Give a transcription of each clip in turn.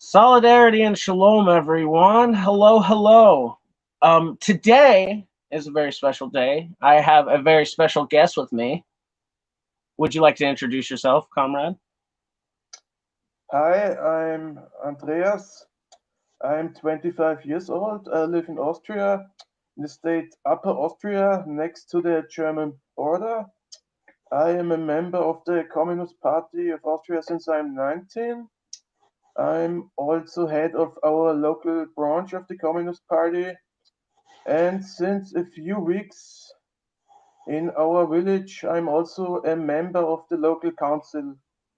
Solidarity and shalom, everyone. Hello, hello. Today is a very special day. I have a very special guest with me. Would you like to introduce yourself, Comrade? Hi, I'm Andreas. I'm 25 years old. I live in Austria, in the state Upper Austria, next to the German border. I am a member of the Communist Party of Austria since I'm 19. I'm also head of our local branch of the Communist Party. And since a few weeks in our village, I'm also a member of the local council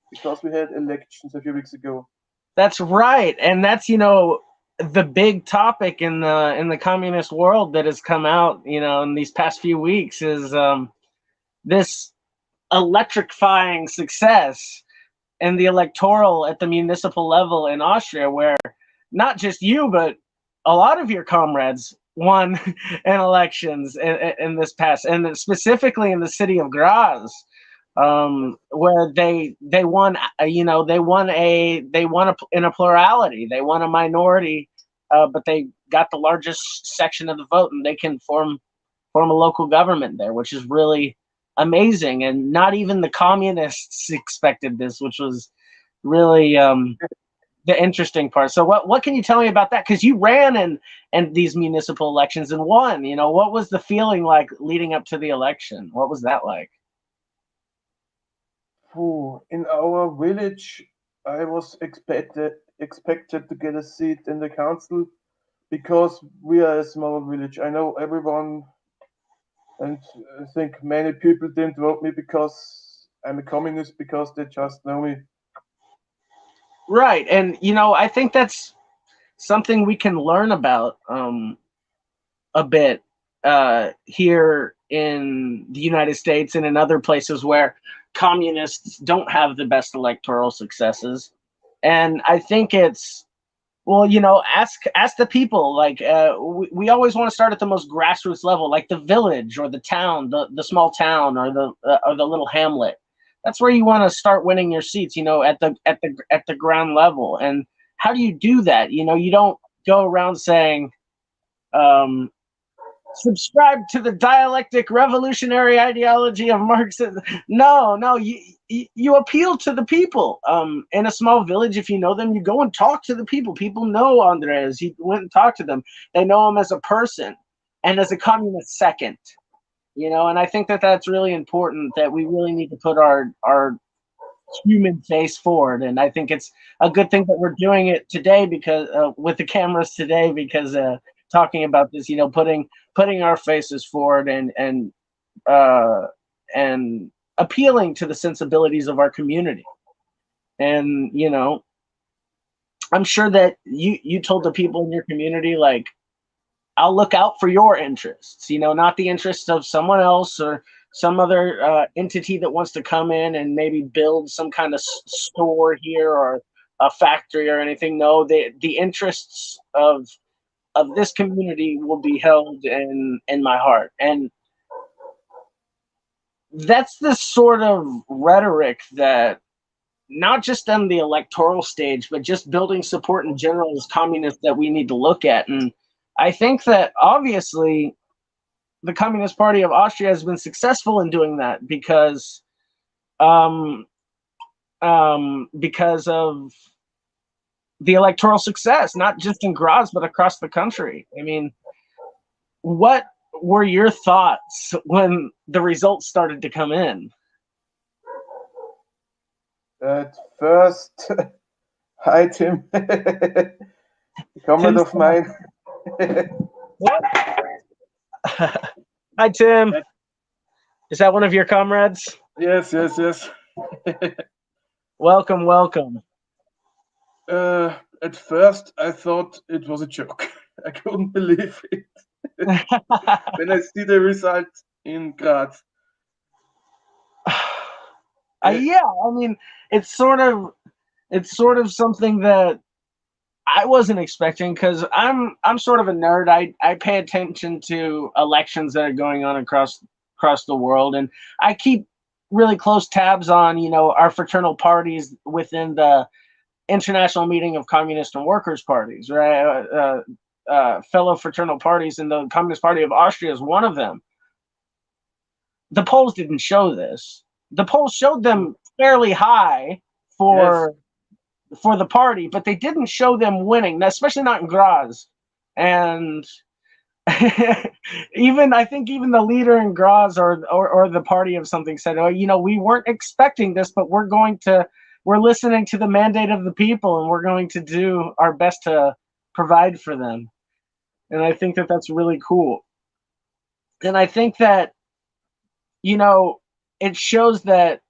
because we had elections a few weeks ago. That's right, and that's the big topic in the communist world that has come out in these past few weeks is this electrifying success in the electoral at the municipal level in Austria, where not just you but a lot of your comrades won in elections in this past, and specifically in the city of Graz, where they won. They won in a plurality. They won a minority, but they got the largest section of the vote, and they can form a local government there, which is really amazing. And not even the communists expected this, which was really the interesting part. So what can you tell me about that? Because you ran in these municipal elections and won. What was the feeling like leading up to the election? What was that like? In our village, I was expected to get a seat in the council because we are a small village. I know everyone, and I think many people didn't vote me because I'm a communist, because they just know me. Right, and I think that's something we can learn about a bit here in the United States and in other places where communists don't have the best electoral successes. And I think it's, well, ask the people. Like we always want to start at the most grassroots level, like the village or the town, the small town or the little hamlet. That's where you want to start winning your seats, at the ground level. And how do you do that? You don't go around saying, subscribe to the dialectic revolutionary ideology of Marxism. No, you appeal to the people. In a small village, if you know them, you go and talk to the people. People know Andreas. You went and talked to them. They know him as a person and as a communist second. And I think that that's really important, that we really need to put our human face forward. And I think it's a good thing that we're doing it today, because with the cameras today, because talking about this, putting our faces forward and appealing to the sensibilities of our community. And I'm sure that you told the people in your community, like, I'll look out for your interests, not the interests of someone else or some other entity that wants to come in and maybe build some kind of store here or a factory or anything. No, the interests of this community will be held in my heart. And that's the sort of rhetoric that, not just on the electoral stage, but just building support in general as communists, that we need to look at. And I think that obviously the Communist Party of Austria has been successful in doing that because of the electoral success, not just in Graz, but across the country. I mean, what were your thoughts when the results started to come in? At first, hi Tim, comrade of mine. What? Hi Tim. Is that one of your comrades? Yes. Welcome. At first, I thought it was a joke. I couldn't believe it when I see the result in Graz. Yeah, I mean, it's sort of something that I wasn't expecting, because I'm sort of a nerd. I pay attention to elections that are going on across the world, and I keep really close tabs on our fraternal parties within the international meeting of communist and workers' parties, right? Fellow fraternal parties, and the Communist Party of Austria is one of them. The polls didn't show this. The polls showed them fairly high for the party, but they didn't show them winning, especially not in Graz. And I think even the leader in Graz or the party of something said, oh, we weren't expecting this, but we're listening to the mandate of the people, and we're going to do our best to provide for them. And I think that that's really cool. And I think that, it shows that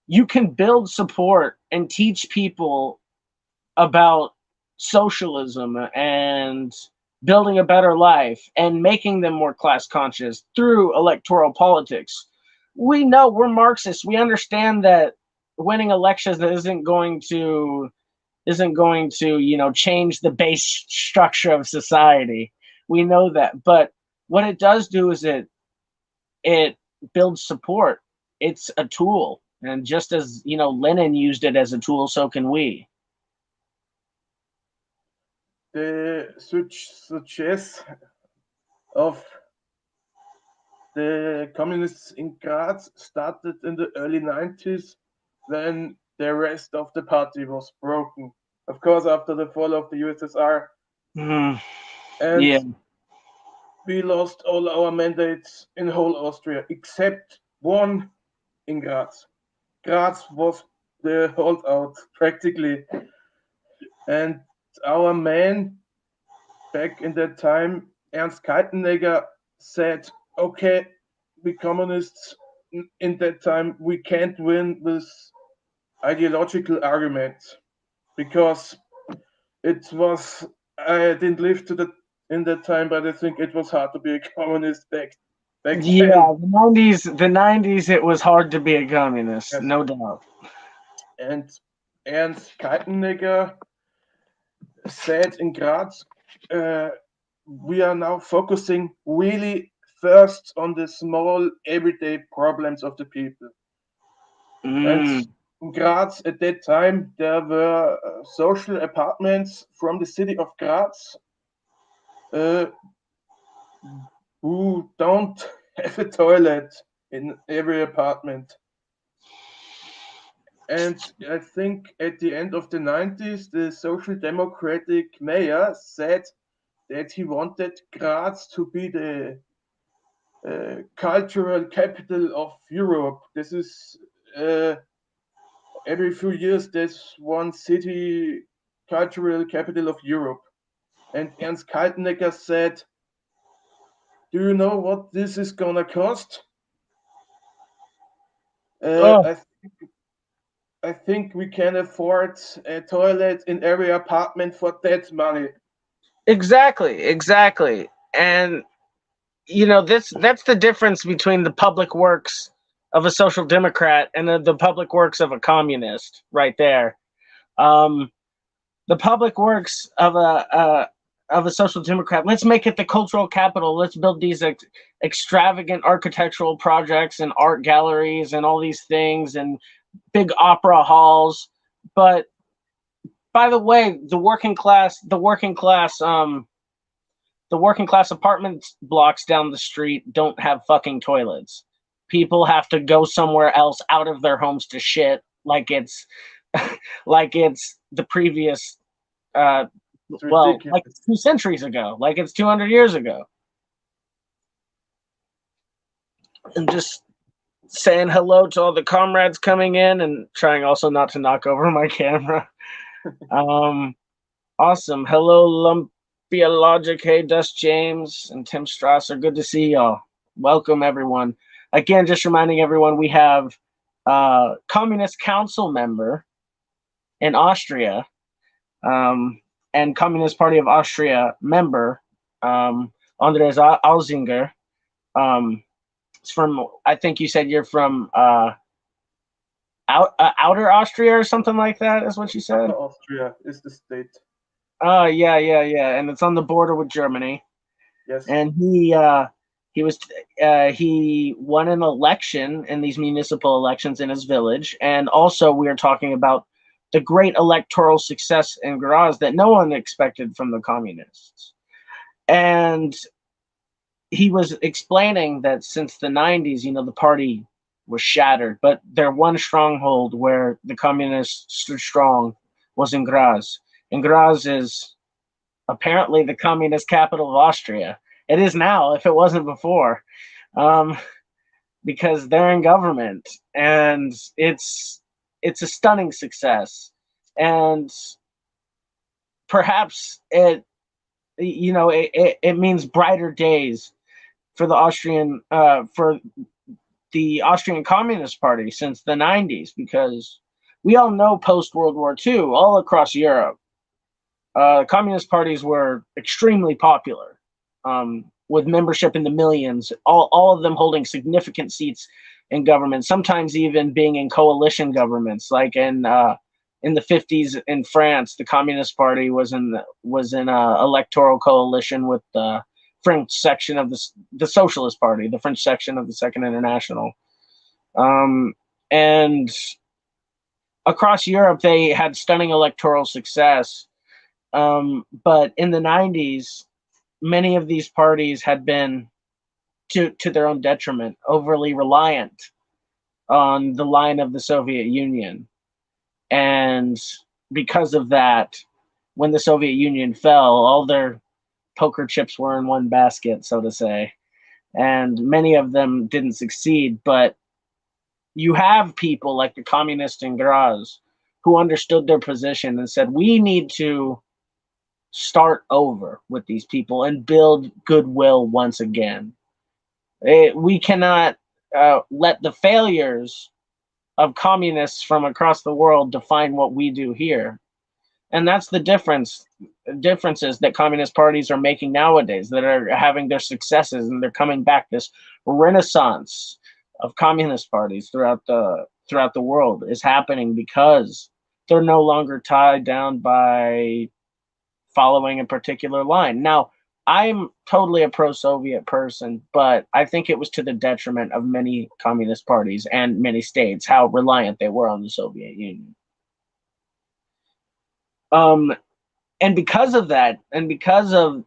you can build support and teach people about socialism and building a better life and making them more class conscious through electoral politics. We know we're Marxists. We understand that winning elections isn't going to change the base structure of society. We know that, but what it does do is it builds support. It's a tool, and just as Lenin used it as a tool, so can we. The success of the communists in Graz started in the early 90s when the rest of the party was broken. Of course, after the fall of the USSR. And we lost all our mandates in whole Austria, except one in Graz. Graz was the holdout, practically. And our man back in that time, Ernst Kaltenegger, said, okay, we communists in that time, we can't win with ideological arguments, because it was, I didn't live in that time, but I think it was hard to be a communist back then. Yeah, the 90s, it was hard to be a communist, yes. No doubt. And Ernst Kaltenegger said in Graz, we are now focusing really first on the small everyday problems of the people. And in Graz at that time, there were social apartments from the city of Graz who don't have a toilet in every apartment. And I think at the end of the 90s, the Social Democratic mayor said that he wanted Graz to be the cultural capital of Europe. This is every few years there's one city cultural capital of Europe. And Ernst Kaltenegger said, do you know what this is gonna cost? I think we can afford a toilet in every apartment for that money. Exactly. And that's the difference between the public works of a social democrat and the public works of a communist right there. The public works of a social democrat, let's make it the cultural capital. Let's build these extravagant architectural projects and art galleries and all these things and big opera halls. But by the way, the working class apartment blocks down the street don't have fucking toilets. People have to go somewhere else out of their homes to shit, like it's the previous like it's 2 centuries ago, like it's 200 years ago. And just saying hello to all the comrades coming in and trying also not to knock over my camera. Awesome. Hello, Lumpia Logic. Hey, Dust James and Tim Strasser. Good to see y'all. Welcome, everyone. Again, just reminding everyone, we have Communist Council member in Austria and Communist Party of Austria member, Andreas Auzinger. It's from, I think you said you're from Outer Austria or something like that, is what you said? Austria is the state. Oh, yeah. And it's on the border with Germany. Yes. And he won an election in these municipal elections in his village. And also we are talking about the great electoral success in Graz that no one expected from the communists. And he was explaining that since the 90s, the party was shattered, but their one stronghold where the communists stood strong was in Graz. And Graz is apparently the communist capital of Austria. It is now, if it wasn't before, because they're in government, and it's a stunning success. And perhaps it means brighter days for the Austrian Communist Party since the 90s, because we all know post World War II, all across Europe, communist parties were extremely popular, with membership in the millions, all of them holding significant seats in government, sometimes even being in coalition governments, like in the 50s in France. The Communist Party was in a electoral coalition with the French section of the Socialist Party, the French section of the Second International. And across Europe, they had stunning electoral success. But in the 90s, many of these parties had been, to their own detriment, overly reliant on the line of the Soviet Union. And because of that, when the Soviet Union fell, all their poker chips were in one basket, so to say. And many of them didn't succeed. But you have people like the communists in Graz who understood their position and said, we need to start over with these people and build goodwill once again. We cannot let the failures of communists from across the world define what we do here. And that's the differences that communist parties are making nowadays, that are having their successes, and they're coming back. This renaissance of communist parties throughout the world is happening because they're no longer tied down by following a particular line. Now, I'm totally a pro-Soviet person, but I think it was to the detriment of many communist parties and many states how reliant they were on the Soviet Union. And because of that, and because of,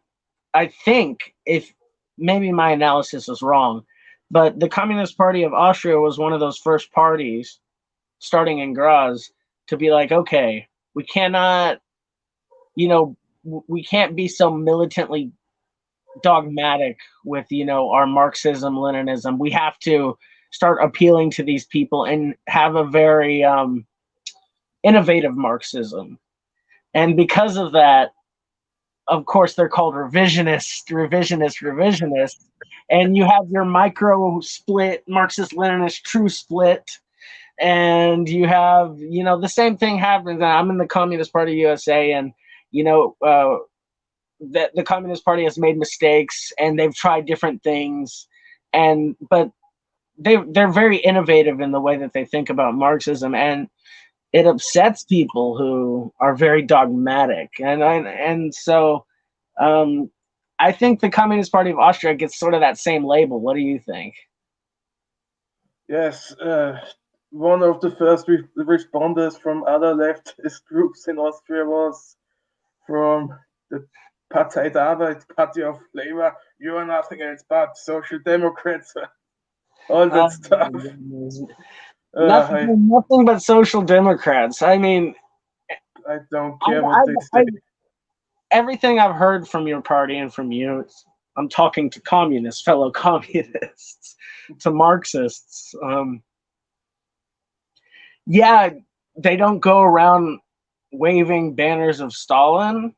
I think, if maybe my analysis is wrong, but the Communist Party of Austria was one of those first parties, starting in Graz, to be like, okay, we cannot, we can't be so militantly dogmatic with, our Marxism, Leninism. We have to start appealing to these people and have a very innovative Marxism. And because of that, of course, they're called revisionist. And you have your micro split, Marxist-Leninist true split. And you have, the same thing happens. I'm in the Communist Party USA, and, the Communist Party has made mistakes, and they've tried different things. But they're very innovative in the way that they think about Marxism. And it upsets people who are very dogmatic. And so I think the Communist Party of Austria gets sort of that same label. What do you think? Yes, one of the first responders from other leftist groups in Austria was from the Partei der Arbeit, Party of Labor. You are nothing else but Social Democrats. All that stuff. Nothing but Social Democrats. I mean, I don't care what they say. Everything I've heard from your party and from you, I'm talking to communists, fellow communists, to Marxists. Yeah, they don't go around waving banners of Stalin,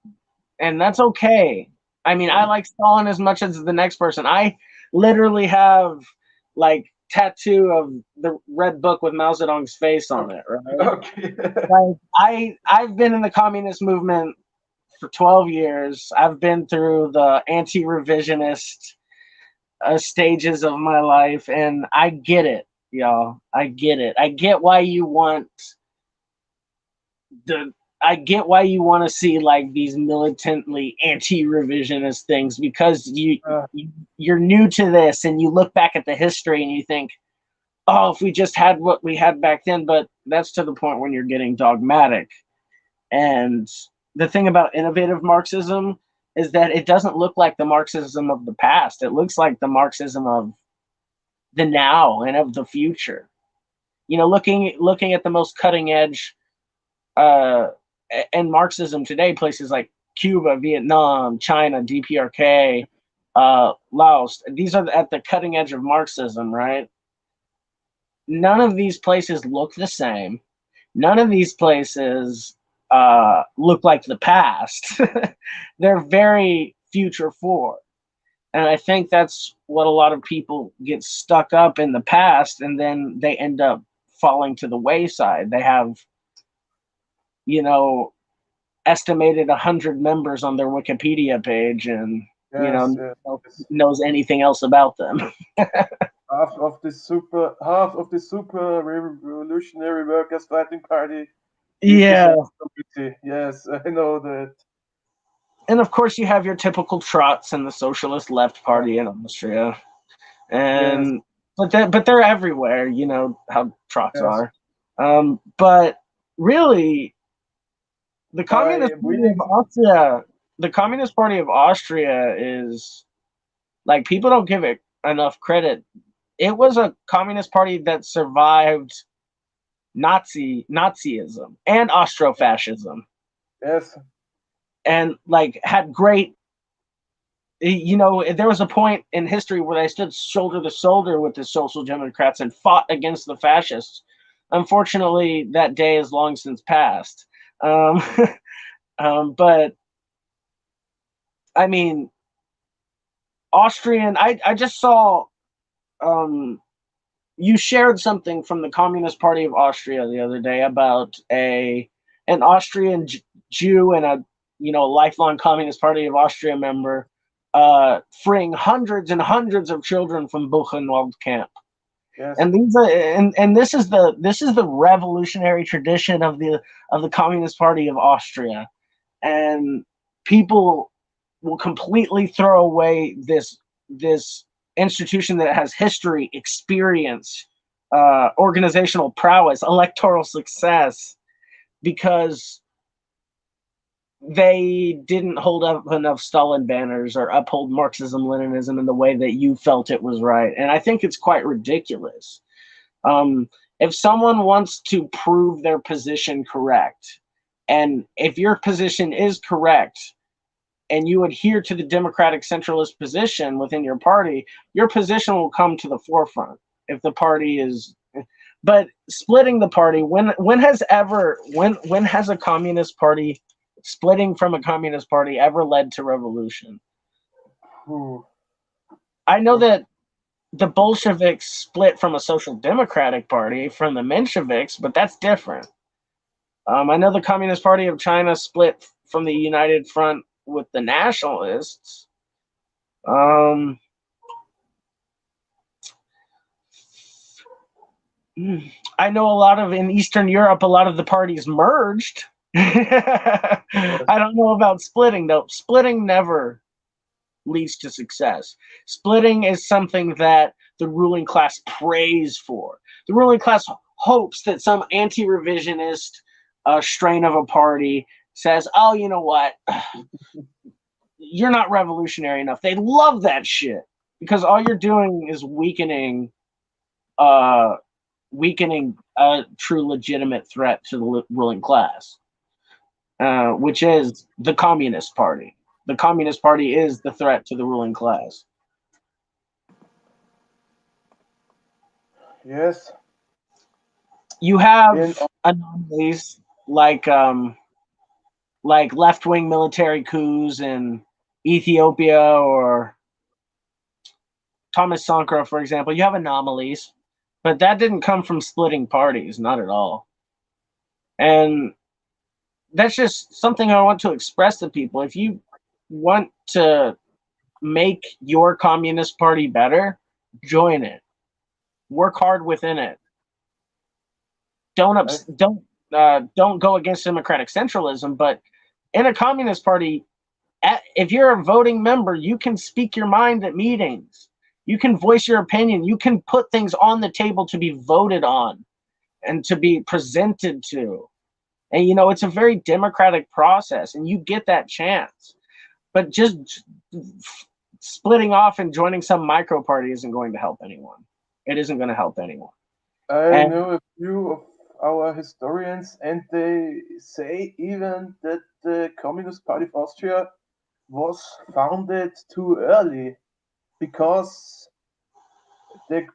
and that's okay. I mean, I like Stalin as much as the next person. I literally have, like, tattoo of the red book with Mao Zedong's face on it, right? Okay. Like, I've been in the communist movement for 12 years. I've been through the anti-revisionist stages of my life, and I get it, y'all. I get it. I get why you want to see like these militantly anti-revisionist things, because you're new to this, and you look back at the history and you think, oh, if we just had what we had back then, but that's to the point when you're getting dogmatic. And the thing about innovative Marxism is that it doesn't look like the Marxism of the past. It looks like the Marxism of the now and of the future. You know, looking at the most cutting edge and Marxism today, places like Cuba, Vietnam, China, DPRK, Laos. These are at the cutting edge of Marxism, right? None of these places look the same. None of these places look like the past. They're very future forward. And I think that's what a lot of people get stuck up in the past, and then they end up falling to the wayside. They have, you know, estimated 100 members on their Wikipedia page, and Yes, knows anything else about them. half of the super revolutionary workers fighting party is the Yeah. same committee. Yes, I know that. And of course, you have your typical trots in the Socialist Left Party in Austria, and but they're everywhere. You know how trots Yes. are. But really, the Communist Party of Austria, the Communist Party of Austria is like, people don't give it enough credit. It was a communist party that survived Nazism and Austrofascism, Yes. and like had great, you know, there was a point in history where they stood shoulder to shoulder with the Social Democrats and fought against the fascists. Unfortunately, that day is long since passed. But I mean, Austrian, I just saw, you shared something from the Communist Party of Austria the other day about an Austrian Jew and a, you know, lifelong Communist Party of Austria member freeing hundreds and hundreds of children from Buchenwald camp. Yes. And these are, and this is the revolutionary tradition of the Communist Party of Austria. And people will completely throw away this institution that has history, experience, organizational prowess, electoral success, because they didn't hold up enough Stalin banners or uphold Marxism Leninism in the way that you felt it was right. And I think it's quite ridiculous. If someone wants to prove their position correct, and if your position is correct, and you adhere to the democratic centralist position within your party, your position will come to the forefront. If the party is, but splitting the party, when has a communist party splitting from a communist party ever led to revolution? I know that the Bolsheviks split from a social democratic party from the Mensheviks, but that's different. I know the Communist Party of China split from the United Front with the nationalists. I know in Eastern Europe, a lot of the parties merged. I don't know about splitting, though. Splitting never leads to success. Splitting is something that the ruling class prays for. The ruling class hopes that some anti-revisionist strain of a party says, oh, you know what? You're not revolutionary enough. They love that shit, because all you're doing is weakening a true legitimate threat to the ruling class, which is the Communist Party. The Communist Party is the threat to the ruling class. Yes. You have anomalies like left-wing military coups in Ethiopia, or Thomas Sankara, for example. You have anomalies, but that didn't come from splitting parties, not at all. And that's just something I want to express to people. If you want to make your communist party better, join it. Work hard within it. Don't go against democratic centralism, but in a communist party, if you're a voting member, you can speak your mind at meetings. You can voice your opinion. You can put things on the table to be voted on and to be presented to. And, you know, it's a very democratic process, and you get that chance. But just splitting off and joining some micro party isn't going to help anyone. It isn't going to help anyone. I know a few of our historians, and they say even that the Communist Party of Austria was founded too early because the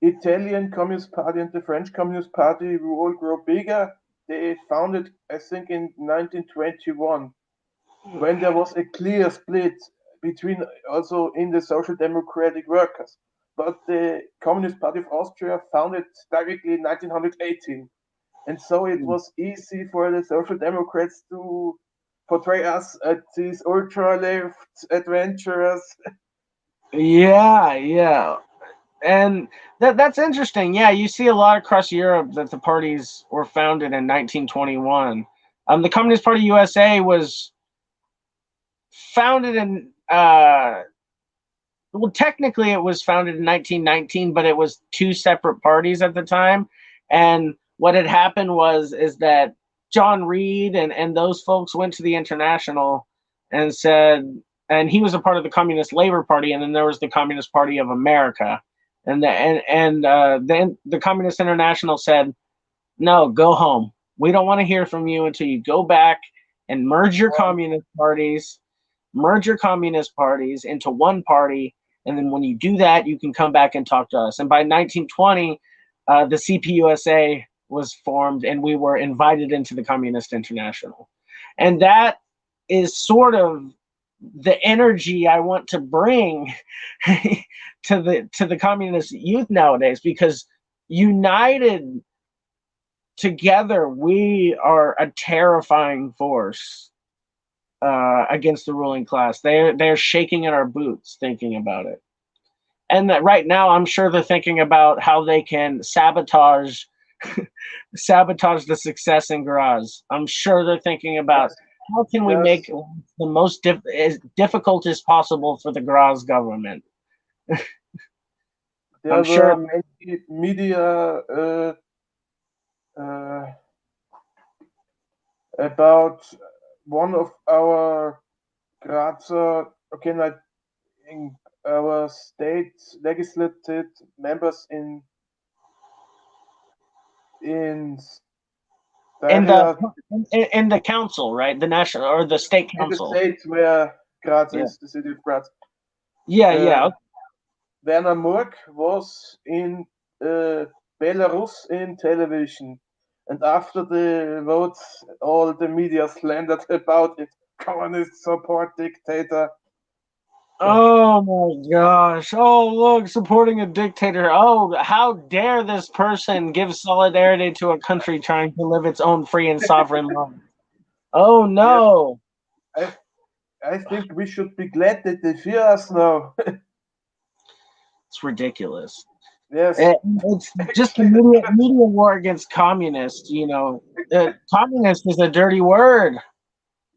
Italian Communist Party and the French Communist Party will all grow bigger. They founded, I think, in 1921, when there was a clear split between also in the Social Democratic workers. But the Communist Party of Austria founded directly in 1918. And so it was easy for the Social Democrats to portray us as these ultra-left adventurers. Yeah, yeah. And that's interesting. Yeah, you see a lot across Europe that the parties were founded in 1921. The Communist Party USA was founded in well, technically it was founded in 1919, but it was two separate parties at the time. And what had happened is that John Reed and those folks went to the International and said, and he was a part of the Communist Labor Party, and then there was the Communist Party of America, and then the Communist International said, no, go home. We don't want to hear from you until you go back and merge your communist parties into one party. And then when you do that, you can come back and talk to us. And by 1920, the CPUSA was formed, and we were invited into the Communist International. And that is sort of the energy I want to bring to the communist youth nowadays, because united together, we are a terrifying force against the ruling class. They're shaking in our boots thinking about it. And that right now, I'm sure they're thinking about how they can sabotage the success in Graz. I'm sure they're thinking about how can we make the most as difficult as possible for the Graz government. There were many media about one of our Grazer, in our state legislative members in the council, right? The national or the state council. In the state where Graz is, the city of Graz. Yeah. Werner Murg was in Belarus in television, and after the votes, all the media slandered about it. Communist support dictator. Oh my gosh. Oh, look, supporting a dictator. Oh, how dare this person give solidarity to a country trying to live its own free and sovereign life. Oh no. Yes. I think we should be glad that they fear us now. It's ridiculous. Yes. It's just a media war against communists, you know. Communist is a dirty word.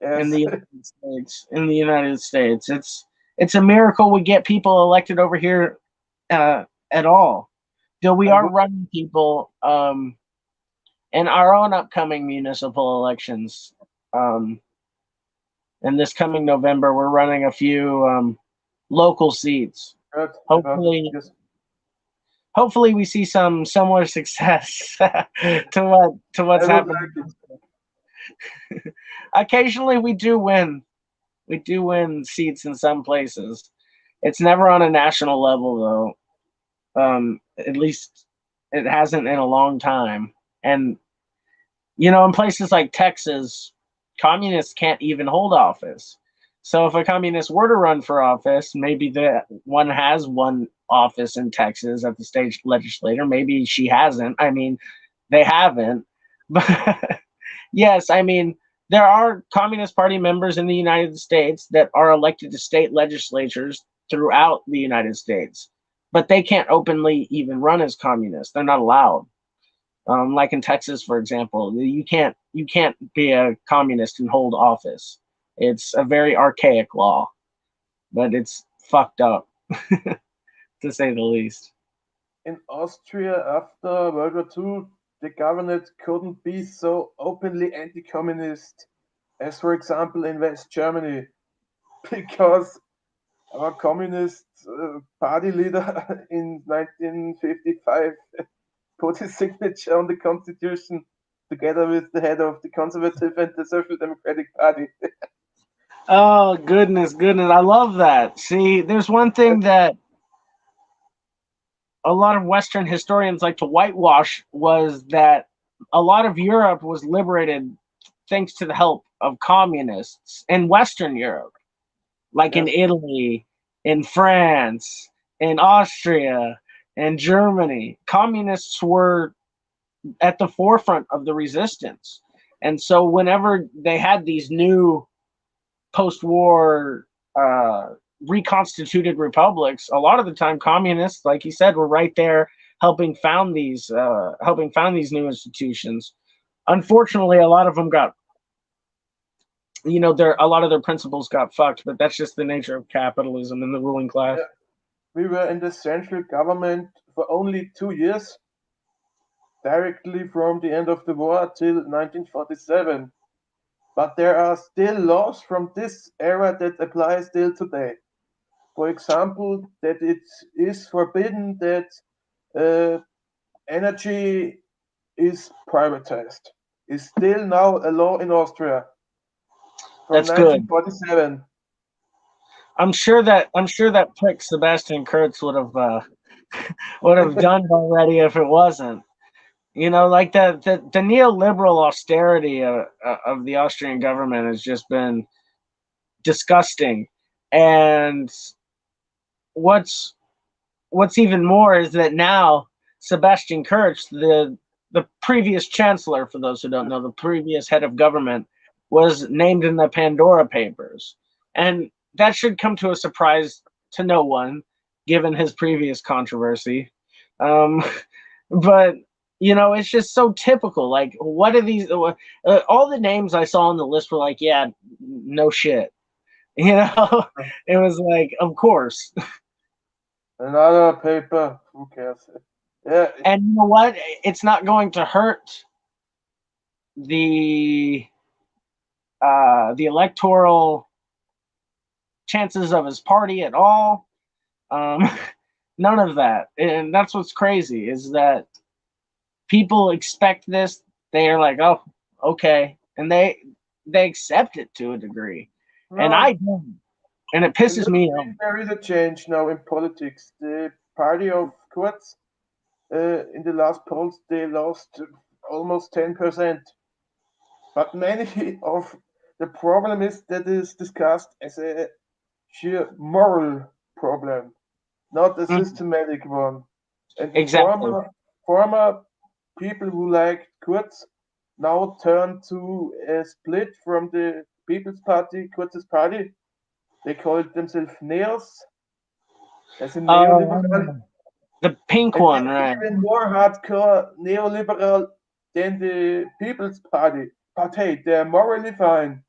Yes. In the United States. It's a miracle we get people elected over here at all. Though we are running people in our own upcoming municipal elections. And this coming November, we're running a few local seats. Good. Hopefully we see some similar success to what's happening. Occasionally we do win. We do win seats in some places. It's never on a national level, though. At least it hasn't in a long time. And, you know, in places like Texas, communists can't even hold office. So if a communist were to run for office, maybe one has one office in Texas at the state legislature. Maybe she hasn't. I mean, they haven't. But yes, I mean, there are Communist Party members in the United States that are elected to state legislatures throughout the United States, but they can't openly even run as communists. They're not allowed. Like in Texas, for example, you can't be a communist and hold office. It's a very archaic law, but it's fucked up. to say the least. In Austria, after World War II, the government couldn't be so openly anti-communist as, for example, in West Germany, because our communist party leader in 1955 put his signature on the constitution together with the head of the Conservative and the Social Democratic Party. Oh goodness, goodness! I love that. See, there's one thing that a lot of Western historians like to whitewash was that a lot of Europe was liberated thanks to the help of communists in Western Europe, like in Yes, Italy, in France, in Austria, and Germany. Communists were at the forefront of the resistance. And so whenever they had these new post-war reconstituted republics, a lot of the time communists, like you said, were right there helping found these new institutions. Unfortunately, a lot of them got, a lot of their principles got fucked, but that's just the nature of capitalism and the ruling class. yeah. We were in the central government for only 2 years, directly from the end of the war till 1947. But there are still laws from this era that apply still today. For example, that it is forbidden that uh, energy is privatized. Is still now a law in Austria from That's good. 1947. I'm sure that prick Sebastian Kurz would have done it already if it wasn't. Like the neoliberal austerity of the Austrian government has just been disgusting. And what's what's even more is that now Sebastian Kurz, the previous chancellor, for those who don't know, the previous head of government, was named in the Pandora Papers, and that should come to a surprise to no one, given his previous controversy. Um, but it's just so typical. Like, what are these? All the names I saw on the list were like, yeah, no shit. It was like, of course. Another paper, who cares? Yeah, And you know what? It's not going to hurt the the electoral chances of his party at all. Um, none of that. And that's what's crazy is that people expect this. They are like, oh, okay, and they accept it to a degree, and I no, don't, and it in pisses this me off. field there is a change now in politics. The party of Kurz, in the last polls, they lost almost 10%. But many of the problem is that is discussed as a sheer moral problem, not a Mhm. systematic one. And the Exactly. former people who liked Kurz now turn to a split from the People's Party, Kurz's party. They call it themselves Neos, as in neoliberal, Oh, the pink and one, right? they're even more hardcore neoliberal than the People's Party. But hey, they're morally fine.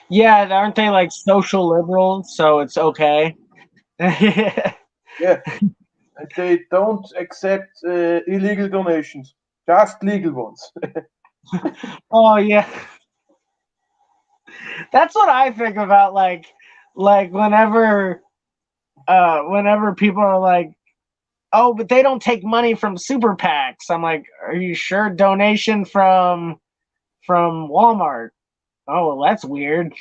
Yeah, aren't they like social liberals? So it's okay. Yeah, and they don't accept illegal donations, just legal ones. Oh yeah, that's what I think about. Like whenever people are like, oh, but they don't take money from super PACs. I'm like, are you sure? Donation from Walmart. Oh, well, that's weird.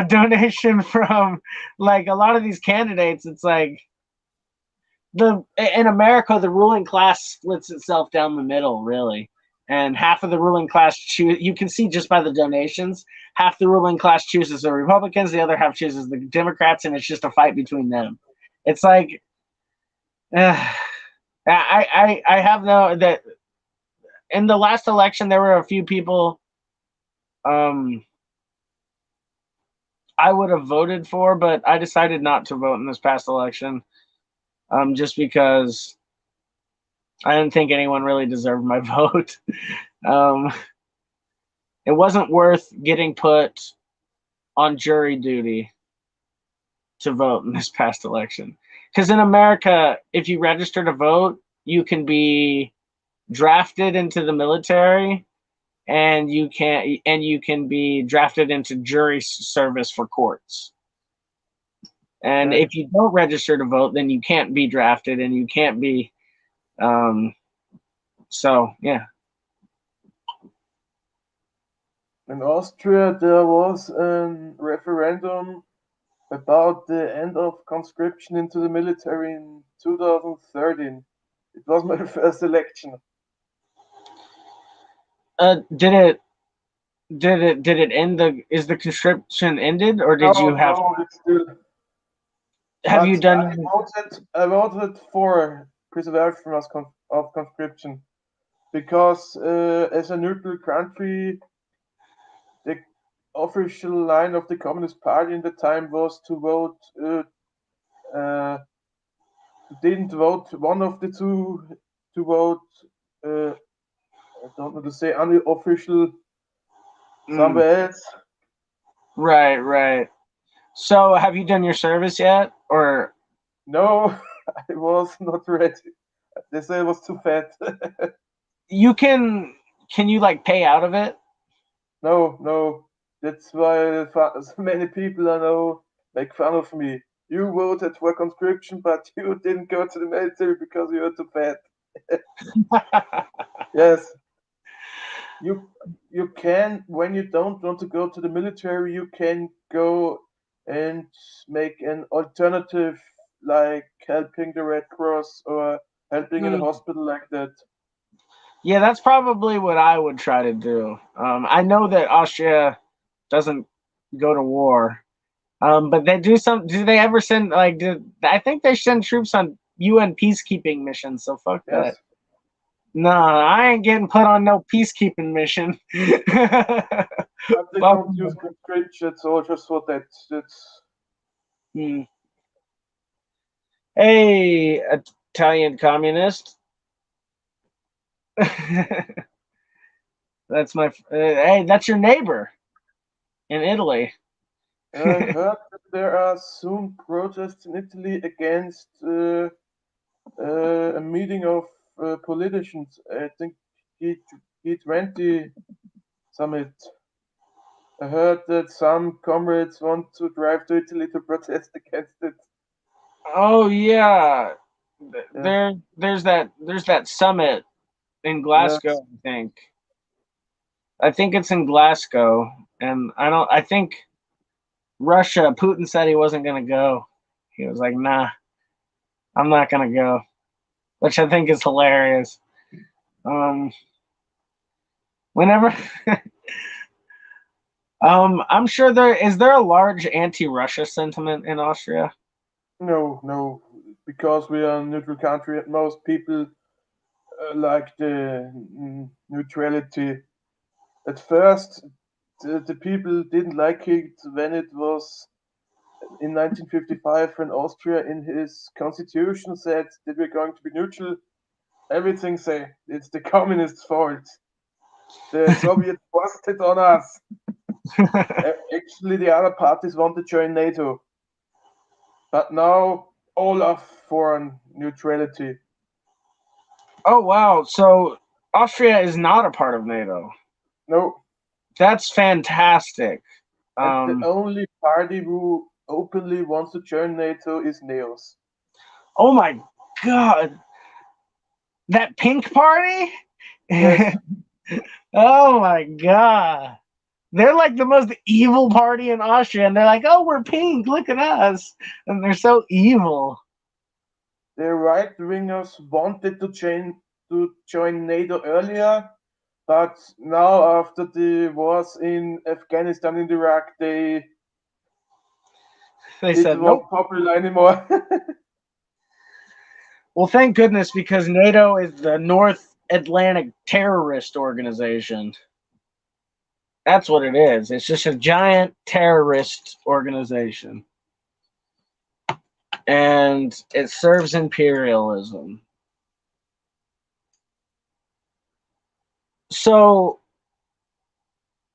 Donation from like a lot of these candidates. It's like the in America, the ruling class splits itself down the middle, really, and half of the ruling class choose. You can see just by the donations, half the ruling class chooses the Republicans, the other half chooses the Democrats, and it's just a fight between them. It's like, uh, I have no that in the last election there were a few people um I would have voted for, but I decided not to vote in this past election, just because I didn't think anyone really deserved my vote. um, it wasn't worth getting put on jury duty to vote in this past election. because in America, if you register to vote, you can be drafted into the military, and you can be drafted into jury service for courts. And Okay. if you don't register to vote, then you can't be drafted, and you can't be. So yeah. In Austria, there was a referendum about the end of conscription into the military in 2013. It was my first election. Did it end the? Is the conscription ended, or did you No, have? no, it's still. Have you But done? I voted for preservation of conscription because, as a neutral country, the official line of the Communist Party in the time was to vote. Didn't vote one of the two to vote. I don't know to say unofficial somewhere else. Right. So have you done your service yet, or? No, I was not ready. They say I was too fat. You can you like pay out of it? No. That's why so many people I know make fun of me. You voted for conscription, but you didn't go to the military because you were too fat. Yes, you can, when you don't want to go to the military, you can go and make an alternative, like helping the Red Cross or helping in a hospital like that. Yeah, that's probably what I would try to do. I know that Austria doesn't go to war, but they do some. Do they ever send like? I think they send troops on UN peacekeeping missions. So fuck that. Yes, No, I ain't getting put on no peacekeeping mission. but they Fuck don't use no. conscription soldiers for that. That's Hmm. Hey, Italian communist. That's my. Hey, that's your neighbor in Italy. I heard that there are soon protests in Italy against a meeting of politicians. I think G G20 summit. I heard that some comrades want to drive to Italy to protest against it. Oh yeah, Yes, there's that summit in yes. Glasgow. I think it's in Glasgow, and I think Russia. Putin said he wasn't gonna go. He was like, "Nah, I'm not gonna go," which I think is hilarious. Um, whenever, I'm sure there a large anti-Russia sentiment in Austria. No, because we are a neutral country, and most people like the neutrality. At first, the people didn't like it when it was in 1955 when Austria in his constitution said that we're going to be neutral. Everything say it's the communists' fault. The Soviets forced it on us. Actually, the other parties want to join NATO, but now all are for neutrality. Oh wow, so Austria is not a part of NATO. No, That's fantastic. and the Um, only party who openly wants to join NATO is NEOS. oh my god, that pink party? Yes, Oh my god. They're like the most evil party in Austria, and they're like, "Oh, we're pink. Look at us," and they're so evil. the right wingers wanted to join NATO earlier, but now after the wars in Afghanistan and Iraq, They it said, won't "Nope." popular anymore. Well, thank goodness, because NATO is the North Atlantic Terrorist Organization. That's what it is. It's just a giant terrorist organization, and it serves imperialism. So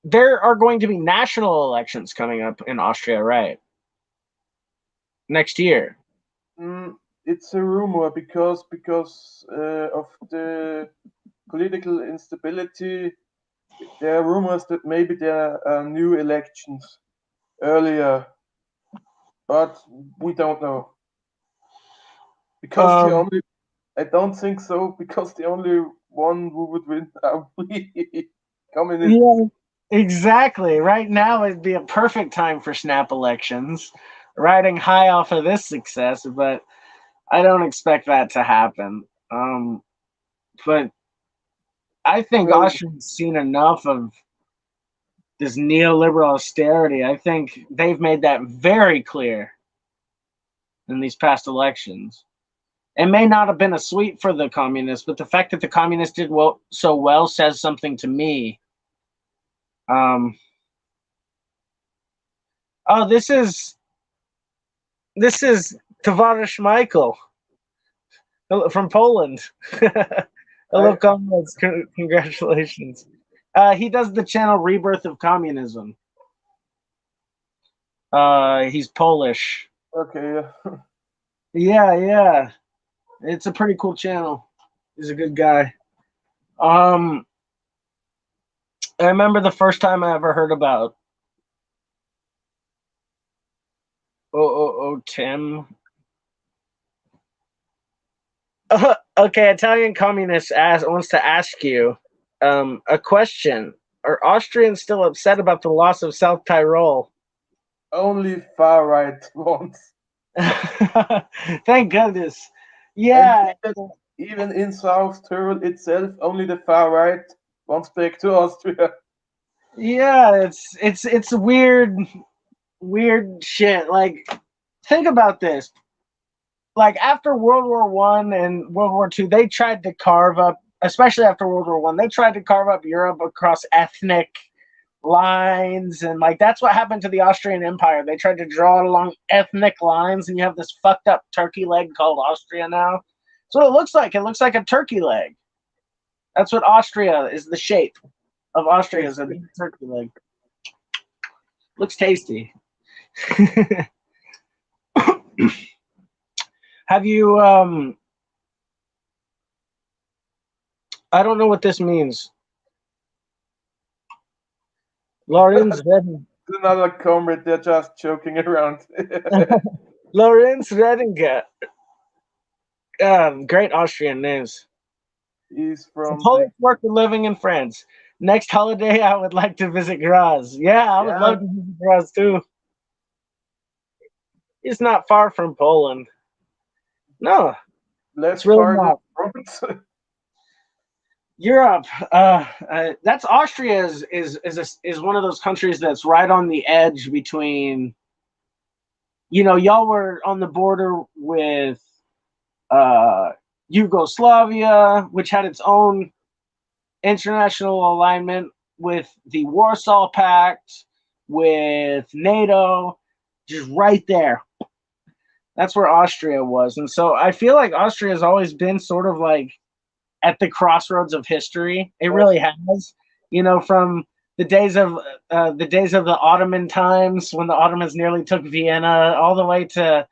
there are going to be national elections coming up in Austria, right? Next year. it's a rumor because of the political instability. There are rumors that maybe there are new elections earlier, but we don't know because the Um, only I don't think so because the only one who would win are we communists. yeah, exactly. Right now it'd be a perfect time for snap elections, riding high off of this success, but I don't expect that to happen. But I think Well, Austria's seen enough of this neoliberal austerity. I think they've made that very clear in these past elections. It may not have been a sweep for the communists, but the fact that the communists did so well says something to me. Um, oh, this is Tovarishch Michael from Poland. Hello, I comrades. Congratulations. He does the channel Rebirth of Communism. He's Polish. okay. Yeah. It's a pretty cool channel. He's a good guy. I remember the first time I ever heard about Tim. Okay, Italian communist wants to ask you a question. Are Austrians still upset about the loss of South Tyrol? Only far right ones, Thank goodness. and Yeah, even in South Tyrol itself, only the far right wants back to Austria. yeah. It's weird shit. Like, think about this. Like after World War One and World War Two, they tried to carve up, especially after World War One, they tried to carve up Europe across ethnic lines, and like that's what happened to the Austrian Empire. They tried to draw it along ethnic lines, and you have this fucked up turkey leg called Austria now. That's what it looks like. It looks like a turkey leg. That's what Austria is. The shape of Austria is a It's turkey leg. Looks tasty. Have you I don't know what this means. Lorenz Redinger. another comrade. They're just joking around. Lorenz Redinger. Great Austrian names. He's A from the Polish worker living in France. Next holiday, I would like to visit Graz. Yeah, I would yeah. love to visit Graz too. It's not far from Poland. No, it's Less really far than not. France. Europe. That's Austria is one of those countries that's right on the edge between. Y'all were on the border with uh, Yugoslavia, which had its own international alignment with the Warsaw Pact, with NATO, just right there. That's where Austria was. And so I feel like Austria has always been sort of like at the crossroads of history. It really has. From the days of the Ottoman times when the Ottomans nearly took Vienna, all the way to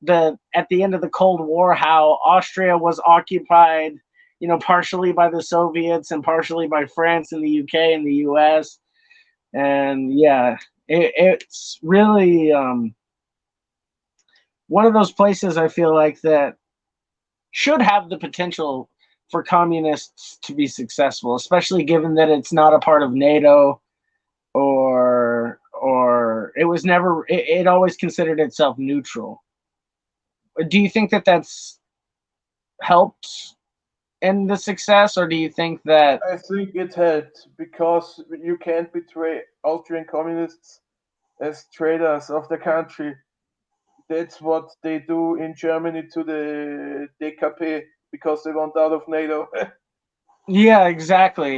at the end of the Cold War, how Austria was occupied, partially by the Soviets and partially by France and the UK and the US. And yeah, it's really one of those places I feel like that should have the potential for communists to be successful, especially given that it's not a part of NATO, or it was never it always considered itself neutral. Do you think that that's helped in the success, or do you think that I think it helped because you can't betray Austrian communists as traitors of the country. That's what they do in Germany to the DKP because they want out of NATO. yeah, exactly.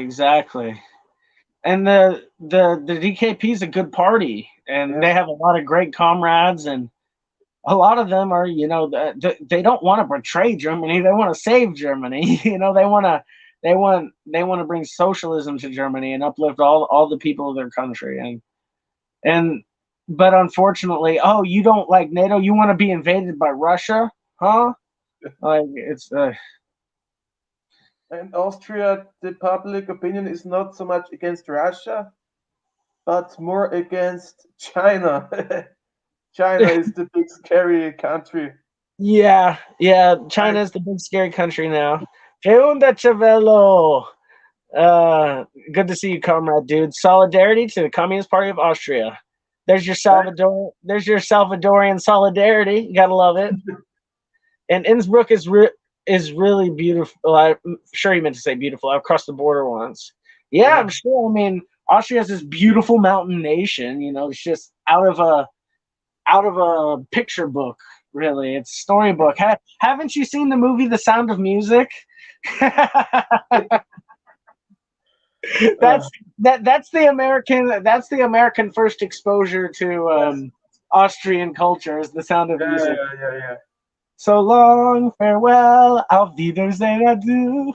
And the DKP is a good party, and they Yes, have a lot of great comrades, and a lot of them are, they don't want to betray Germany. They want to save Germany. They want to bring socialism to Germany and uplift all the people of their country. And but unfortunately, oh, you don't like NATO? You want to be invaded by Russia, huh? Like it's In Austria, the public opinion is not so much against Russia, but more against China. China is the big scary country. yeah, yeah. I, China's the big scary country now. Que onda, Chavelo? Good to see you, comrade, dude. Solidarity to the Communist Party of Austria. There's your I, Salvadorian solidarity. You gotta love it. And Innsbruck is really beautiful. I'm sure you meant to say beautiful. I've crossed the border once. Yeah, yeah. I'm sure. I mean, Austria is this beautiful mountain nation. You know, it's just out of a picture book. Really, it's storybook. Haven't you seen the movie The Sound of Music? Uh, that's that's the American first exposure to yes. Austrian culture is The Sound of Yeah, Music. yeah, yeah, yeah. So long, farewell, auf Wiedersehen, adieu.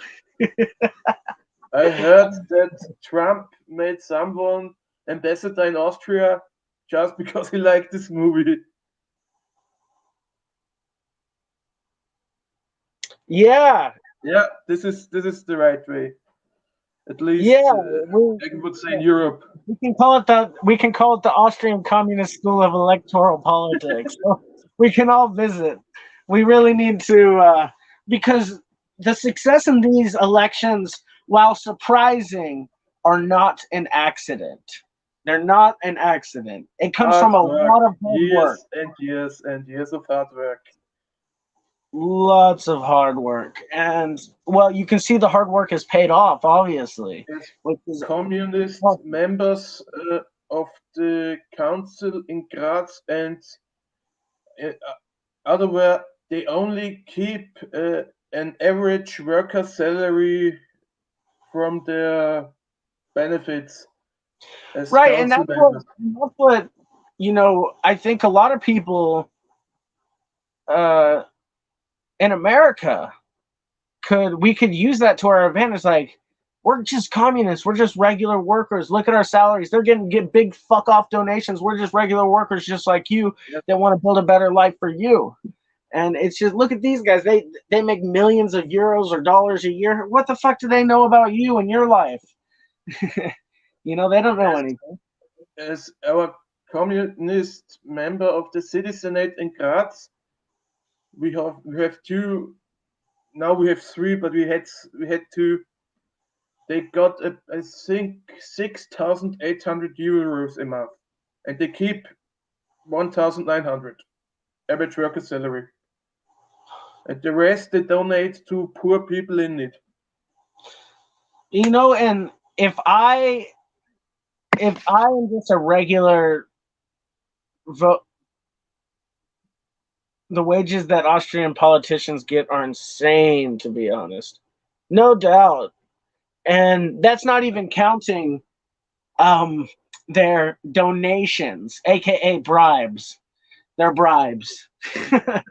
I heard that Trump made someone ambassador in Austria just because he liked this movie. Yeah, Yeah, this is the right way. At least yeah, I would say in Europe. we can call it the Austrian Communist School of Electoral Politics. So we can all visit. We really need to because the success in these elections, while surprising, are not an accident. They're not an accident. It comes Hard from a work, lot of hard work. years and years and years of hard work. Lots of hard work. And well, you can see the hard work has paid off, obviously. Yes, Which is communist well, members of the council in Graz and uh, otherwhere, they only keep an average worker salary from their benefits as right, and council members. that's what I think a lot of people uh in America could use that to our advantage. Like, we're just communists, we're just regular workers. Look at our salaries. They're get big fuck off donations. We're just regular workers just like you Yes, that want to build a better life for you. And it's just look at these guys. They make millions of euros or dollars a year. What the fuck do they know about you and your life? They don't know as, anything. as our communist member of the city senate in Graz, we have two. Now we have three, but we had two. They got I think 6,800 euros a month, and they keep 1,900 average worker salary, and the rest they donate to poor people in need. And if I am just a regular vote, the wages that Austrian politicians get are insane, to be honest. No doubt. And that's not even counting um, their donations, aka bribes. They're bribes. Because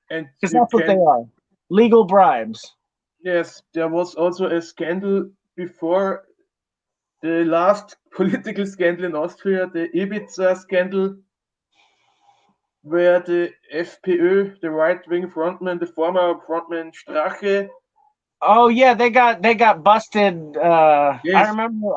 And you that's what they can, are. Legal bribes. yes, there was also a scandal before the last political scandal in Austria, the Ibiza scandal, where the FPÖ, the right-wing frontman, the former frontman Strache, Oh yeah, they got busted. I yes,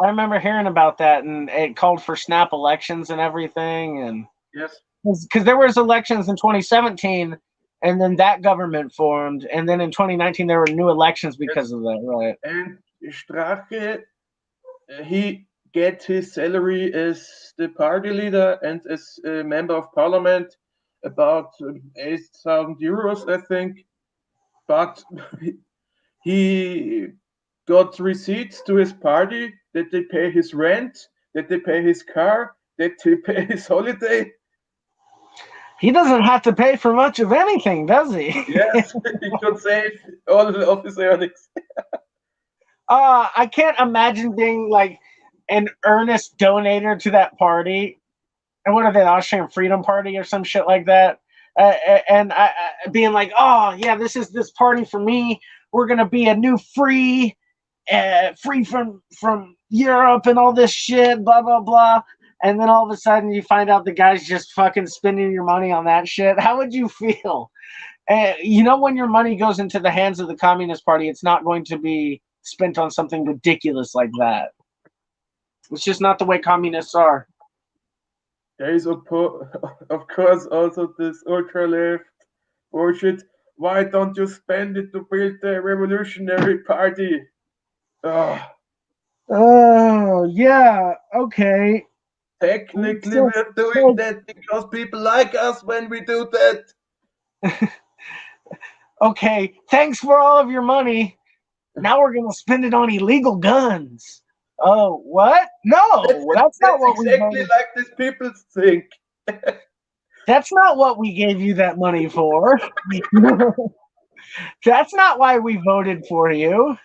remember hearing about that, and it called for snap elections and everything, and yes, because there was elections in 2017, and then that government formed, and then in 2019 there were new elections yes, because of that, right? and Strache, he get his salary as the party leader and as a member of parliament about 8,000 euros, I think. But he got receipts to his party that they pay his rent, that they pay his car, that they pay his holiday. He doesn't have to pay for much of anything, does he? Yes, he could save all of his earnings. I can't imagine being like an earnest donator to that party. And what are they, the Austrian Freedom Party or some shit like that? And being like, oh yeah, this is this party for me. We're gonna be a new free from Europe and all this shit, blah blah blah. And then all of a sudden you find out the guy's just fucking spending your money on that shit. How would you feel? You know, when your money goes into the hands of the Communist Party, it's not going to be spent on something ridiculous like that. It's just not the way communists are. There is, of course, also this ultra-left bullshit. Why don't you spend it to build the revolutionary party? Oh, yeah, okay. Technically, we're doing that because people like us when we do that. Okay, thanks for all of your money. Now we're going to spend it on illegal guns. Oh, what? No, that's not what exactly like these people think. That's not what we gave you that money for. That's not why we voted for you.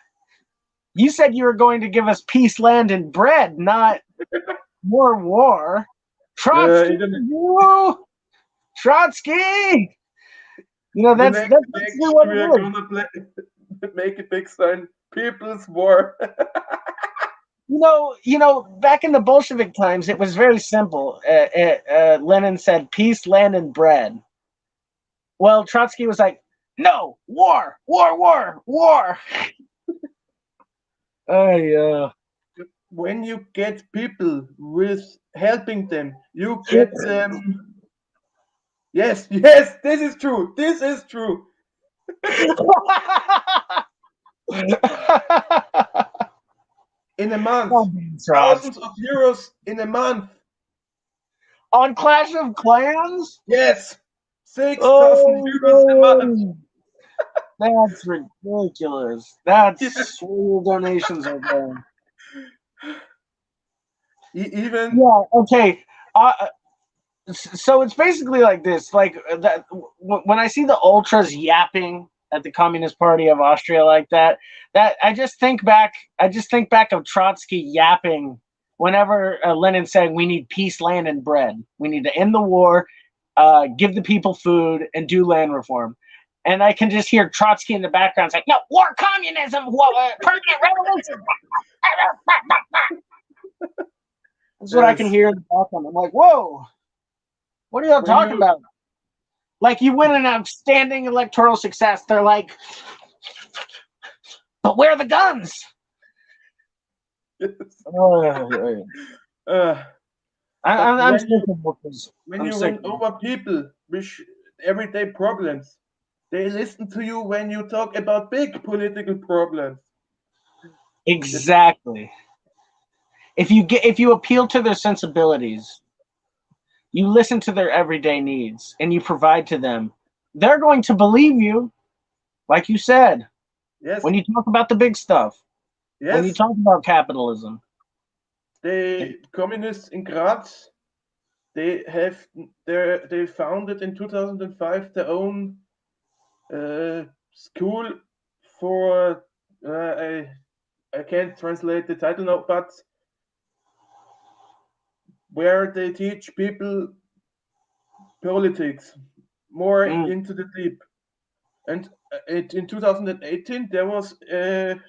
You said you were going to give us peace, land, and bread, not more war. Trotsky, Trotsky. You know, that's basically what it is. We're gonna make a big sign, People's War. You know, back in the Bolshevik times, it was very simple. Lenin said, peace, land, and bread. Well, Trotsky was like, no, war, war, war, war. When you get people with helping them, you get them. Yes, this is true. This is true. In a month, thousands of euros in a month. On Clash of Clans? Yes, 6,000 euros a month. That's ridiculous. That's where your donations are going. Even okay. So it's basically like this. Like that. When I see the ultras yapping at the Communist Party of Austria like that, I just think back of Trotsky yapping whenever Lenin said we need peace, land, and bread. We need to end the war, give the people food, and do land reform. And I can just hear Trotsky in the background saying, no, war, communism, permanent revolution. That's what I can hear in the background. I'm like, whoa, what are y'all talking about? Like, you win an outstanding electoral success. They're like, but where are the guns? I'm when you win over people with everyday problems, they listen to you when you talk about big political problems. Exactly. If you appeal to their sensibilities, you listen to their everyday needs, and you provide to them, they're going to believe you, like you said. Yes. When you talk about the big stuff. Yes. When you talk about capitalism. The communists in Graz, they founded in 2005 their own school for I can't translate the title now, but where they teach people politics more into the deep. And in 2018 there was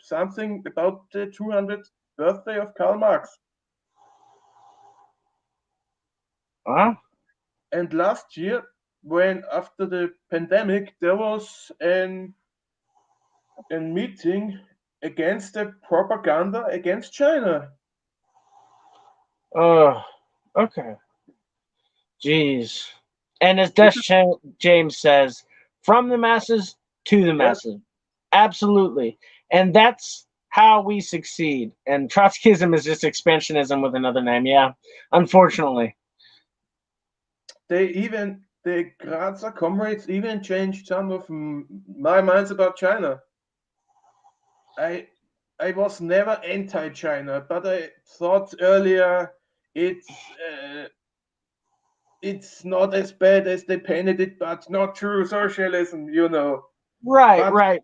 something about the 200th birthday of Karl Marx. And last year, when after the pandemic, there was a meeting against the propaganda against China. Okay. Jeez. And as Des James says, from the masses to the masses. Absolutely. And that's how we succeed. And Trotskyism is just expansionism with another name. Yeah, unfortunately. The Grazer comrades even changed some of my minds about China. I was never anti-China, but I thought earlier it's not as bad as they painted it, but not true socialism, you know. Right.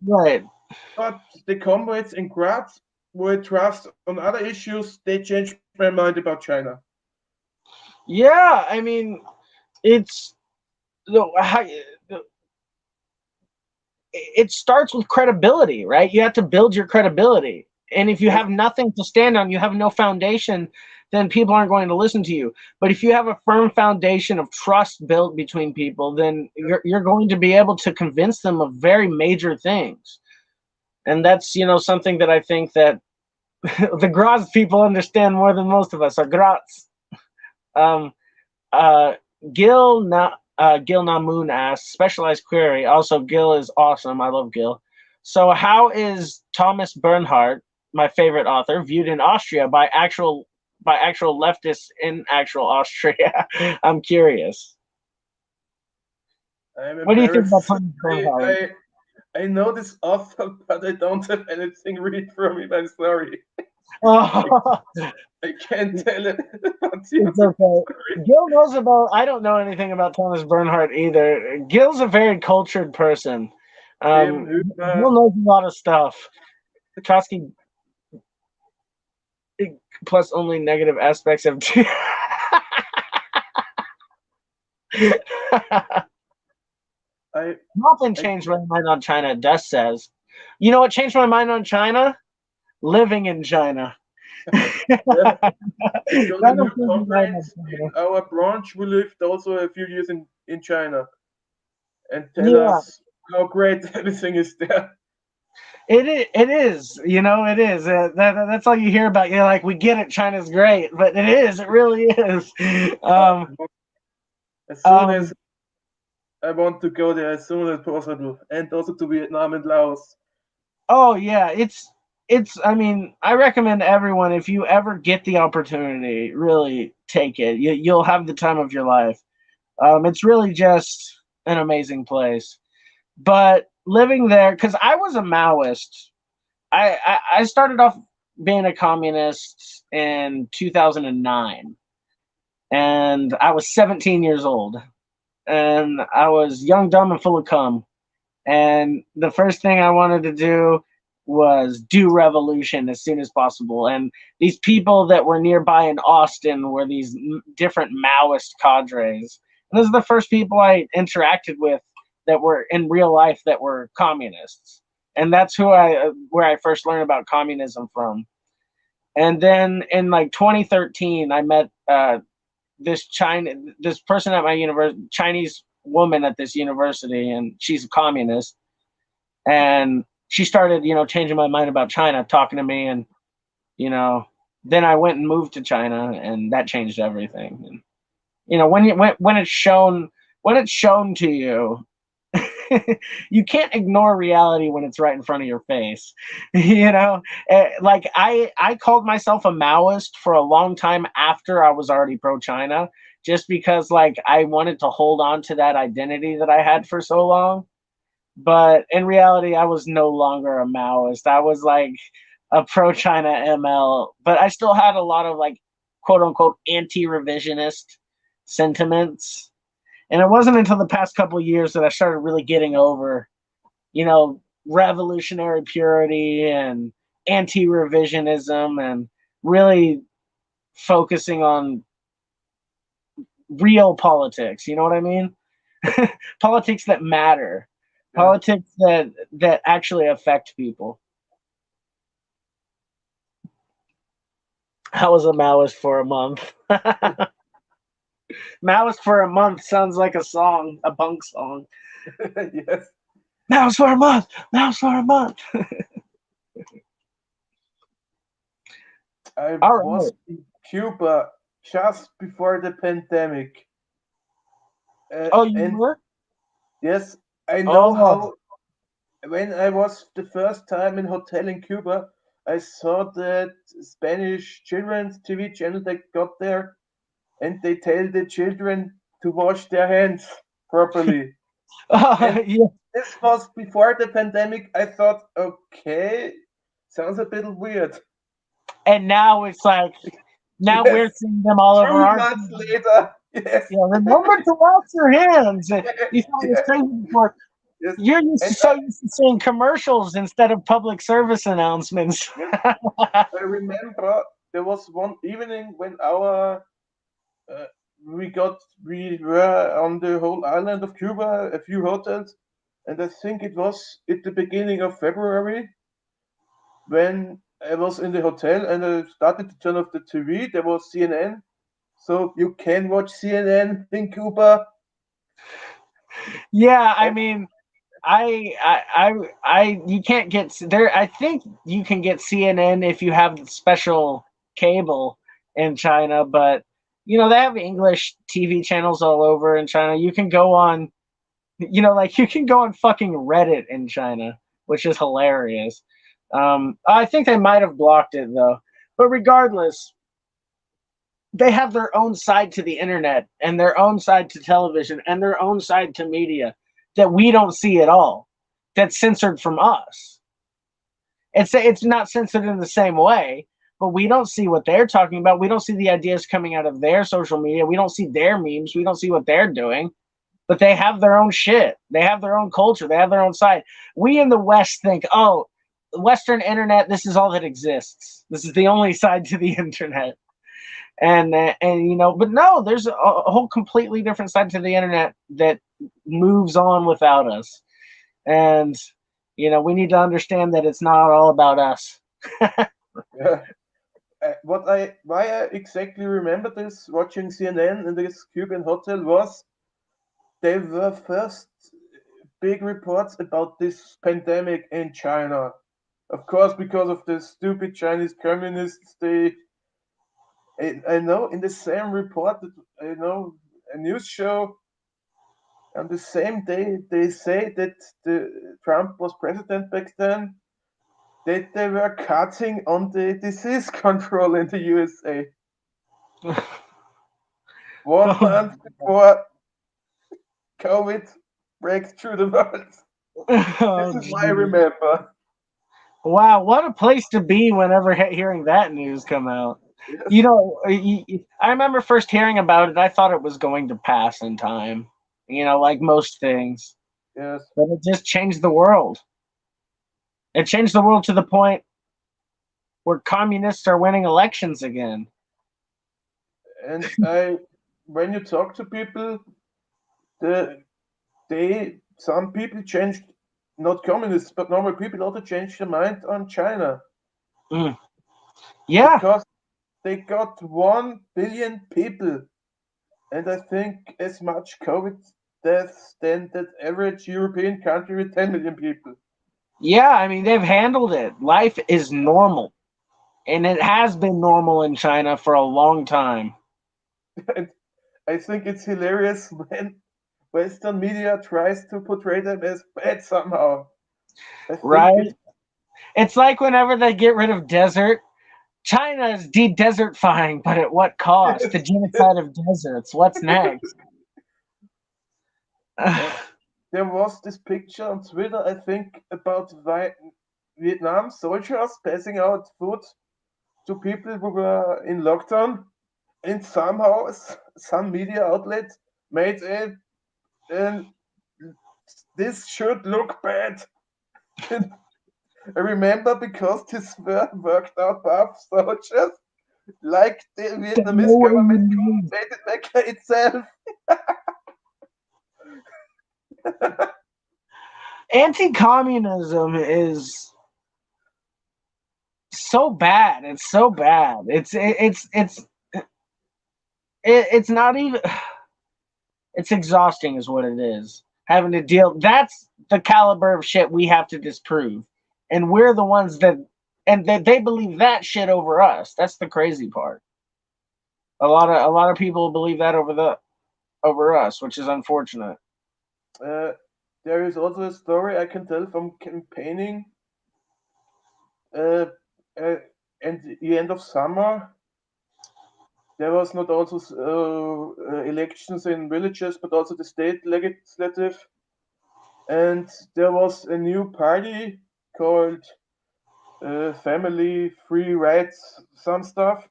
But the comrades in Graz with trust on other issues, they changed my mind about China. Yeah, I mean, it starts with credibility, right? You have to build your credibility. And if you have nothing to stand on, you have no foundation then people aren't going to listen to you. But if you have a firm foundation of trust built between people, then you're going to be able to convince them of very major things. And that's, you know, something that I think that the Graz people understand more than most of us, are Graz. Um, uh, Gil Namoon asks, specialized query. Also, Gil is awesome. I love Gil. So how is Thomas Bernhardt, my favorite author, viewed in Austria by actual leftists in actual Austria? I'm curious. I'm What do you think about embarrassed. Thomas Bernhardt? I know this author, but I don't have anything read from him. I'm sorry. Oh, I can't tell it. it's okay. Gil knows about. I don't know anything about Thomas Bernhardt either. Gil's a very cultured person. Tim Gil Hübner. knows a lot of stuff. Trotsky plus only negative aspects of. Nothing changed my mind on China. Dust says, "You know what changed my mind on China? Living in China." I got a new comrade in our branch who lived also a few years in China and tell us how great everything is there. It is, you know, it is. That's all you hear about. You're like, we get it, China's great, but it is. It really is. As soon as I want to go there as soon as possible, and also to Vietnam and Laos. Oh yeah, it's. I mean, I recommend everyone, if you ever get the opportunity, really take it. You'll have the time of your life. It's really just an amazing place. But living there, because I was a Maoist. I started off being a communist in 2009, and I was 17 years old, and I was young, dumb, and full of cum. And the first thing I wanted to do was do revolution as soon as possible. And these people that were nearby in Austin were these different Maoist cadres. And those are the first people I interacted with that were in real life that were communists. And that's where I first learned about communism from. And then in like 2013, I met this person at my university, Chinese woman at this university, and she's a communist. And she started, you know, changing my mind about China, talking to me, and you know, then I went and moved to China, and that changed everything. And you know, when it's shown to you, you can't ignore reality when it's right in front of your face. You know, like I called myself a Maoist for a long time after I was already pro China, just because like I wanted to hold on to that identity that I had for so long. But in reality, I was no longer a Maoist. I was like a pro China ML, but I still had a lot of like quote unquote anti revisionist sentiments. And it wasn't until the past couple of years that I started really getting over, you know, revolutionary purity and anti revisionism and really focusing on real politics. You know what I mean? Politics that matter, politics that actually affect people. I was a Maoist for a month. Maoist for a month sounds like a song, a punk song. Yes. Maoist for a month. Maoist for a month. I was in Cuba just before the pandemic. Oh, you were? Yes, I know how. When I was the first time in hotel in Cuba, I saw that Spanish children's TV channel that got there, and they tell the children to wash their hands properly. Yeah. This was before the pandemic. I thought, okay, sounds a bit weird. And now it's like, now we're seeing them all over 2 months later. Yes. Yeah, remember to wash your hands. You thought it was crazy before. Yes. You're used to seeing commercials instead of public service announcements. Yes. I remember there was one evening when we were on the whole island of Cuba, a few hotels, and I think it was at the beginning of February when I was in the hotel and I started to turn off the TV. There was CNN, so you can watch CNN in Cuba. Yeah, I mean, you can't get there. I think you can get CNN if you have special cable in China, but they have English TV channels all over in China. You can go on, like you can go on fucking Reddit in China, which is hilarious. I think they might have blocked it though, but regardless, they have their own side to the internet and their own side to television and their own side to media that we don't see at all. That's censored from us. It's not censored in the same way, but we don't see what they're talking about. We don't see the ideas coming out of their social media. We don't see their memes. We don't see what they're doing. But they have their own shit. They have their own culture. They have their own side. We in the West think, oh, Western internet, this is all that exists. This is the only side to the internet. And but no, there's a whole completely different side to the internet that moves on without us. And we need to understand that it's not all about us. Yeah. Why I exactly remember this watching CNN in this Cuban hotel was they were first big reports about this pandemic in China. Of course, because of the stupid Chinese communists, I know in the same report, a news show on the same day they say that Trump was president back then, that they were cutting on the disease control in the USA. 1 month before COVID breaks through the world. Oh, This is what I remember. wow, what a place to be whenever hearing that news come out. Yes. I remember first hearing about it. I thought it was going to pass in time, like most things. Yes. But it just changed the world. It changed the world to the point where communists are winning elections again. And when you talk to people, some people changed, not communists, but normal people also changed their mind on China. Mm. Yeah. Because they got 1 billion people, and I think as much COVID deaths than that average European country with 10 million people. Yeah, I mean, they've handled it. Life is normal. And it has been normal in China for a long time. And I think it's hilarious when Western media tries to portray them as bad somehow. I think Right? It's like whenever they get rid of desert, China is de-desertifying, but at what cost? The genocide of deserts. What's next? there was this picture on Twitter, I think, about Vietnam soldiers passing out food to people who were in lockdown, and somehow some media outlet made it, and this should look bad. I remember because this were worked out buff soldiers, like the Vietnamese government compensated back itself. Anti-communism is so bad. It's so bad. It's not even. It's exhausting, is what it is. Having to deal. That's the caliber of shit we have to disprove, and we're the ones that, and they believe that shit over us. That's the crazy part. A lot of people believe that over us, which is unfortunate. There is also a story I can tell from campaigning. And the end of summer, there was not also elections in villages, but also the state legislative. And there was a new party called Family Free Rights, some stuff,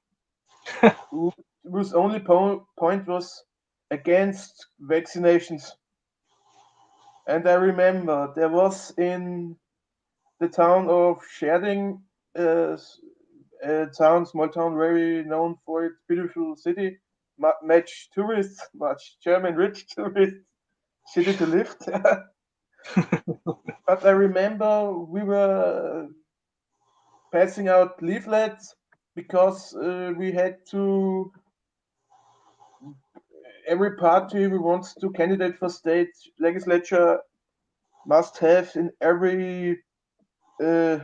whose only point was against vaccinations. And I remember there was in the town of Scherding, small town, very known for its beautiful city, much German rich tourists, city to live there. But I remember we were passing out leaflets because we had to. Every party who wants to candidate for state legislature must have in every uh,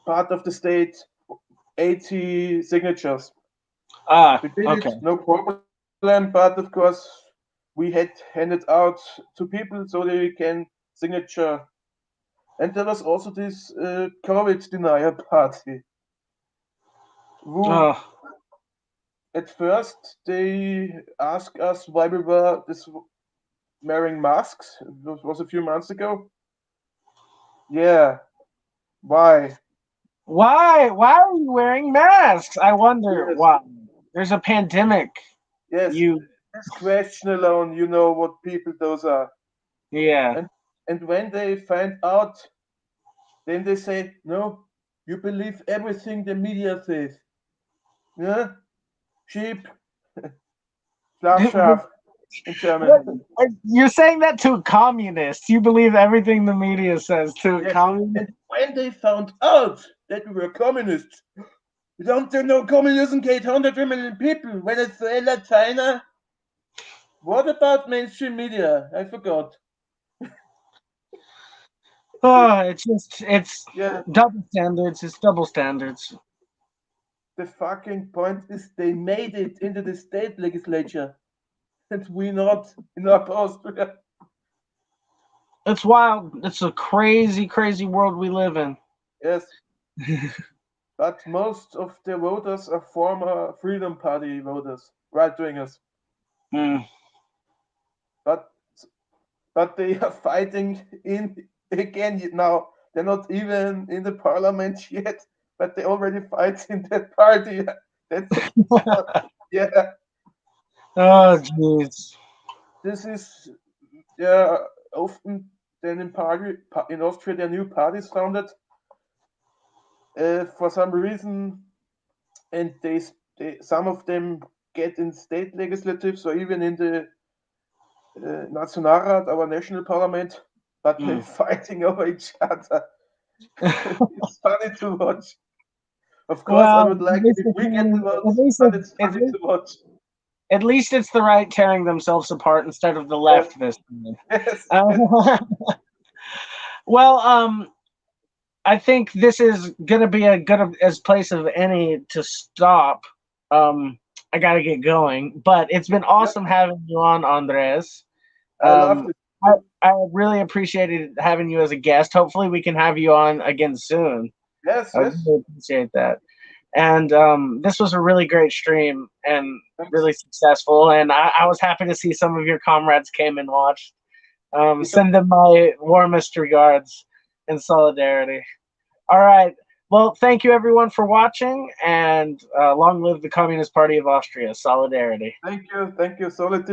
part of the state 80 signatures. We did Okay. it, no problem, but of course we had handed out to people so they can signature. And there was also this COVID denier party who Uh, at first they asked us why we were wearing masks. This was a few months ago. Yeah, why? why? Why are you wearing masks? I wonder Yes, why. There's a pandemic. yes. You, This question alone, you know what people those are. yeah. And and when they find out, then they say, no, you believe everything the media says. Yeah, sheep, scharf in What, German. you're saying that to a communist. You believe everything the media says to a Yes. communist? And when they found out that we were communists, don't you know communism killed 100 million people? Venezuela, China. What about mainstream media? I forgot. Oh, it's Yeah, double standards. It's double standards. the fucking point is they made it into the state legislature, and we not in Upper Austria. It's wild. It's a crazy, crazy world we live in. Yes, but most of the voters are former Freedom Party voters, right wingers. Mm. But but they are fighting in again now. They're not even in the parliament yet, but they already fight in that party. That's yeah. Oh, This jeez. this is yeah often then in party in Austria there are new parties founded for some reason, and they some of them get in state legislatives or even in the Nationalrat, our national parliament, but they're Mm. fighting over each other. It's funny to watch. Of course, I Well, would like if we get the at votes, least but it's funny to watch. at least it's the right tearing themselves apart instead of the Yes, left this time. yes, Well, I think this is gonna be a good as place of any to stop. I gotta get going, but it's been yeah. awesome having you on, Andreas. I loved Um, it. I really appreciated having you as a guest. Hopefully, we can have you on again soon. Yes, I yes. really appreciate that. And this was a really great stream and Thanks. really successful. And I was happy to see some of your comrades came and watched. Yeah, Send them my warmest regards and solidarity. All right. Well, thank you everyone for watching, and long live the Communist Party of Austria. Solidarity. thank you. Thank you. Solid